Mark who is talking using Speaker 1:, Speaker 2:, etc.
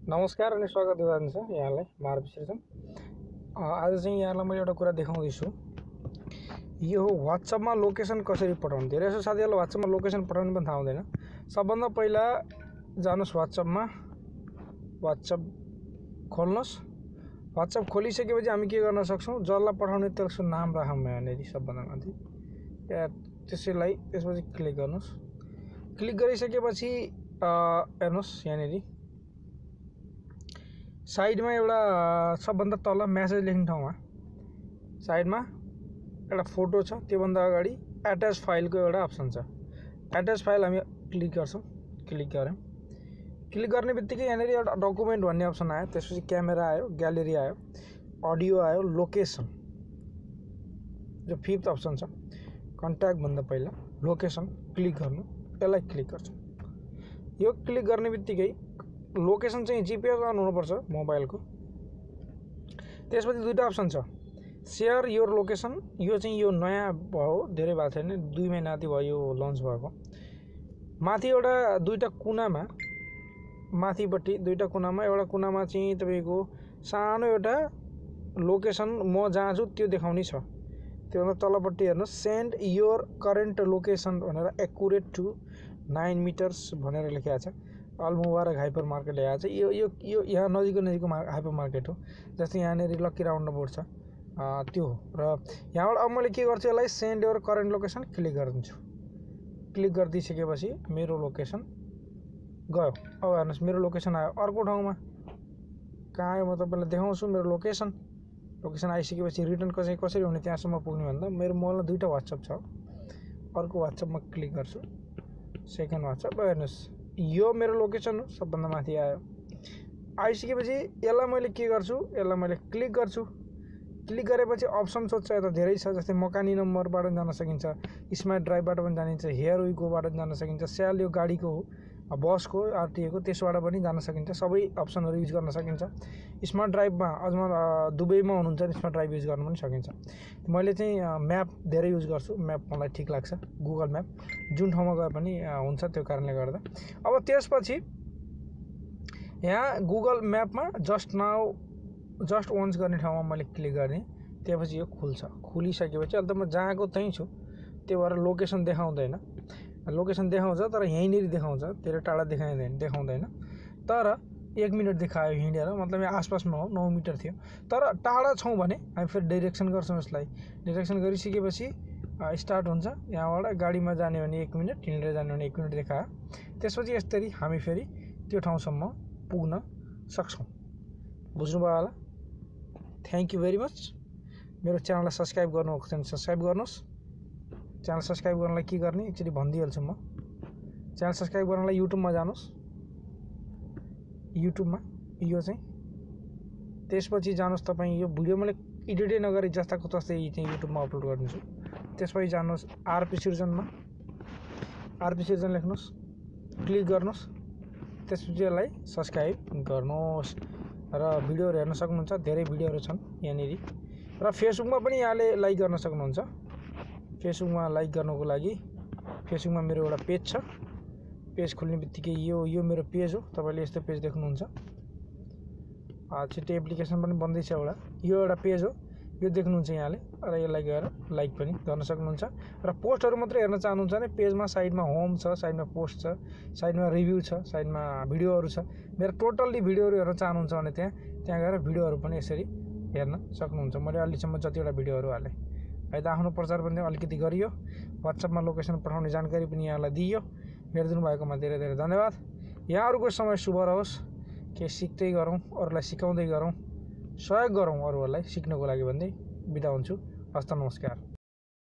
Speaker 1: नमस्कार अनि स्वागत गर्दछु यहाँलाई मार्ग सृजन। आज चाहिँ यहाँलाई मैले एउटा कुरा देखाउँदैछु। यो WhatsAppमा लोकेसन कसरी पठाउने। धेरै जसो साथीहरुलाई WhatsAppमा लोकेसन पठाउनु पनि थाहा हुँदैन। सबभन्दा पहिला जानुस् WhatsAppमा, WhatsApp खोल्नुस्। WhatsApp खोलिसकेपछि हामी के गर्न सक्छौं, जसलाई पठाउने त्यसको नाम राखौँ यहाँनेरि सबभन्दा माथि। त्यसैलाई त्यसपछि क्लिक गर्नुस्। क्लिक गरिसकेपछि हेर्नुस् यहाँनेरि साइडमा एउटा सबभन्दा तल मेसेज लेख्ने ठाउँमा साइडमा एउटा फोटो छ, त्यो भन्दा अगाडि अट्याच फाइलको एउटा अप्सन छ। अट्याच फाइल हामी क्लिक गर्छौं। क्लिक गर्यौं। क्लिक गर्ने बित्तिकै यहाँनेरि एउटा डकुमेन्ट भन्ने अप्सन आयो, त्यसपछि क्यामेरा आयो, ग्यालेरी आयो, अडियो आयो, लोकेसन जो फिफ्थ अप्सन छ। कन्ट्याक्ट भन्दा पहिला लोकेसन क्लिक गर्नु, यसलाई क्लिक गर्छौं। यो क्लिक गर्ने बित्तिकै लोकेसन चाहिँ जीपीएस अन हुनुपर्छ मोबाइलको। त्यसपछि दुईटा अप्सन छ, शेयर योर लोकेसन। यो चाहिँ यो नयाँ भयो, धेरै भएको छैन, 2 महिना जति भयो यो लन्च भएको। माथि एउटा दुईटा कुनामा, माथिपट्टि दुईटा कुनामा, एउटा कुनामा चाहिँ तपाईको सानो एउटा लोकेसन म जहाँ छु त्यो देखाउने छ। त्योभन्दा तलपट्टि हेर्नुस्, सेन्ड योर करेन्ट लोकेसन भनेर एक्युरेट टु 9 मिटर्स भनेर लेखेको छ। अल मुबारक हाइपर मार्केट ल्याएको छ। यो यहाँ नजिकको हाइपर मार्केट हो। जस्तै यहाँनेरि लकी राउन्ड बोर्ड छ, त्यो हो। र यहाँबाट अब मैले के गर्छु, यसलाई send your current location click गरिदिन्छु। क्लिक गरिदिसकेपछि मेरो लोकेसन गयो। अब हेर्नुस् मेरो लोकेसन आयो अर्को ठाउँमा। कहाँ आयो म तपाईलाई देखाउँछु। मेरो लोकेसन आइसकेपछि रिटर्न कसरी हुने त्यहाँसम्म पुग्ने भन्दा मेरो मोबाइलमा दुईटा WhatsApp छ। अर्को WhatsAppमा क्लिक गर्छु, सेकेन्ड WhatsApp। हेर्नुस् यो मेरो लोकेसन हो, सबभन्दा माथि आयो। आइसकेपछि यसलाई मैले के गर्छु, यसलाई मैले क्लिक गर्छु। क्लिक गरेपछि अप्सन सोध्छ, यता धेरै छ। जस्तै मकानी नम्बरबाट जान सकिन्छ, स्मार्ट ड्राइभबाट पनि जानिन्छ, हेयर विकोबाट जान सकिन्छ, स्याल यो गाडीको हो, बसको आरटीएको त्यसबाट पनि जान सकिन्छ। सबै अप्सनहरु युज गर्न सकिन्छ। स्मार्ट ड्राइभमा अझमा दुबईमा हुनुहुन्छ भने स्मार्ट ड्राइभ युज गर्न पनि सकिन्छ। मैले चाहिँ म्याप धेरै युज गर्छु। म्याप मलाई ठीक लाग्छ, गुगल म्याप जुन ठाउँमा गए पनि हुन्छ, त्यो कारणले गर्दा। अब त्यसपछि यहाँ गुगल म्यापमा जस्ट वन्स गर्ने ठाउँमा मैले क्लिक गर्ने। त्यसपछि यो खुल्छ। खुलिसकेपछि अहिले त म जहाँको त्यही छु, त्यो भएर लोकेसन देखाउँदैन। लोकेसन देखाउँछ तर यहीँनेरि देखाउँछ, धेरै टाढा देखाउँदैन। तर 1 मिनेट देखायो हिँडेर, मतलब यहाँ आसपासमा हो, 9 मिटर थियो। तर टाढा छौँ भने हामी फेरि डाइरेक्सन गर्छौँ। यसलाई डाइरेक्सन गरिसकेपछि स्टार्ट हुन्छ। यहाँबाट गाडीमा जाने भने 1 मिनेट, हिँडेर जाने भने 1 मिनेट देखायो। त्यसपछि यसरी हामी फेरि त्यो ठाउँसम्म पुग्न सक्छौँ। बुझ्नुभयो होला। Thank you very much. मेरो च्यानललाई सब्स्क्राइब गर्नुभएको छ भने सब्स्क्राइब गर्नुहोस्। च्यानल सब्स्क्राइब गर्नलाई के गर्ने एकचोटि भनिदिइहाल्छु म। च्यानल सब्स्क्राइब गर्नलाई युट्युबमा जानुहोस्। युट्युबमा यो चाहिँ त्यसपछि जानुहोस् तपाईँ। यो भिडियो मैले एडिटै नगरी जस्ताको तस्तै चाहिँ युट्युबमा अपलोड गरिदिन्छु। त्यसपछि जानुहोस् आरपी सृजनमा, आरपी सृजन लेख्नुहोस्, क्लिक गर्नुहोस्। त्यसपछि यसलाई सब्स्क्राइब गर्नुहोस् र भिडियोहरू हेर्न सक्नुहुन्छ। धेरै भिडियोहरू छन् यहाँनेरि। र फेसबुकमा पनि यहाँले लाइक गर्न सक्नुहुन्छ। फेसबुकमा लाइक गर्नको लागि फेसबुकमा मेरो एउटा पेज छ। पेज खोल्ने बित्तिकै यो मेरो पेज हो। तपाईले यस्तो पेज देख्नुहुन्छ। छिट्टै एप्लिकेसन पनि बन्दैछ एउटा। यो एउटा पेज हो, यो देख्नुहुन्छ यहाँले। र यसलाई गएर लाइक पनि गर्न सक्नुहुन्छ। र पोस्टहरू मात्र हेर्न चाहनुहुन्छ भने पेजमा साइडमा होम छ, साइडमा पोस्ट छ, साइडमा रिभ्यू छ, साइडमा भिडियोहरू छ। मेरो टोटल्ली भिडियोहरू हेर्न चाहनुहुन्छ भने त्यहाँ गएर भिडियोहरू पनि यसरी हेर्न सक्नुहुन्छ। मैले अहिलेसम्म जतिवटा भिडियोहरू हाले है त आफ्नो प्रचार पनि अलिकति गरियो। WhatsAppमा लोकेसन पठाउने जानकारी पनि यहाँलाई दिइयो। हेरिदिनु भएकोमा धेरै धेरै धन्यवाद। यहाँहरुको समय शुभ रहोस्। के सिक्दै गरौँ, अरूलाई सिकाउँदै गरौँ, सहयोग गरौँ अरूहरूलाई सिक्नको लागि भन्दै बिदा हुन्छु। हस्त नमस्कार।